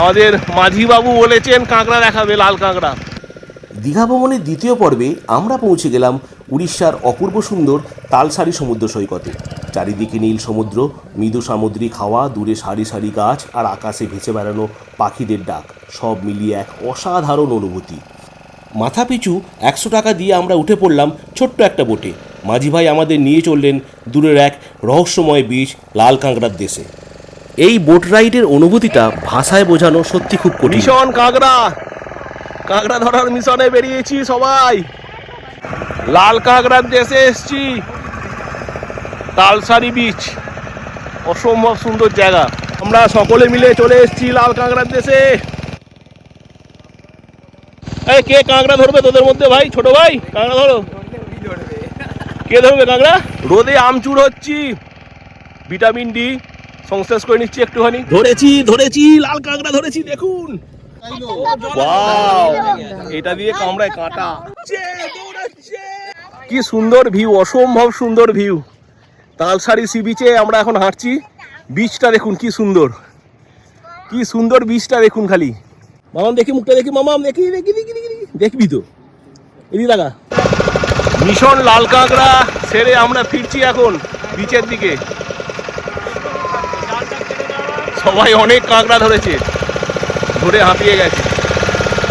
আমাদের মাঝিবাবু বলেছেন কাঁকড়া দেখাবে, লাল কাঁকড়া। দীঘা ভ্রমণের দ্বিতীয় পর্বে আমরা পৌঁছে গেলাম উড়িষ্যার অপূর্ব সুন্দর তালসারি সমুদ্র সৈকতে। চারিদিকে নীল সমুদ্র, মৃদু সামুদ্রিক হাওয়া, দূরে সারি সারি গাছ আর আকাশে ভেসে বেড়ানো পাখিদের ডাক, সব মিলিয়ে এক অসাধারণ অনুভূতি। মাথাপিছু 100 টাকা দিয়ে আমরা উঠে পড়লাম ছোট্ট একটা বোটে। মাঝি ভাই আমাদের নিয়ে চললেন দূরের এক রহস্যময় বীচ লাল কাঁকড়ার দেশে। এই বোট রাইডের অনুভূতিটা ভাষায় বোঝানো সত্যি খুব কঠিন। মিশন কাঁকড়া, কাঁকড়া ধরার মিশনে বেরিয়েছি সবাই। লাল কাঁকড়ার দেশে এসছি, তালসারি বিচ, অসম্ভব সুন্দর জায়গা। আমরা সকলে মিলে চলে এসেছি লাল কাঁকড়ার দেশে। এই কে কাঁকড়া ধরবে তোদের মধ্যে? ভাই, ছোট ভাই, কাঁকড়া ধরো। কে ধরবে কাঁকড়া? রোদে আমচুর হচ্ছি, ভিটামিন ডি সংশ্লেষ করে নিচ্ছি একটুখানি। ধরেছি লাল কাঁকড়া ধরেছি, দেখুন। ওয়াও, এটা দিয়ে কামড়ায় কাঁটা। কি সুন্দর ভিউ, অসম্ভব সুন্দর ভিউ। তালসারি সি বিচে আমরা এখন হাঁটছি। বিচটা দেখুন কি সুন্দর, কি সুন্দর বিচটা দেখুন। খালি মামাম দেখি, মুখটা দেখি, মামাম দেখি, দেখি দেখি দেখি, দেখবি তো, এদিকে দেখা। মিশন লাল কাঁকড়া সেরে আমরা ফিরছি এখন বিচের দিকে। সবাই অনেক কাঁকড়া ধরেছে, ধরে হাঁপিয়ে গেছে।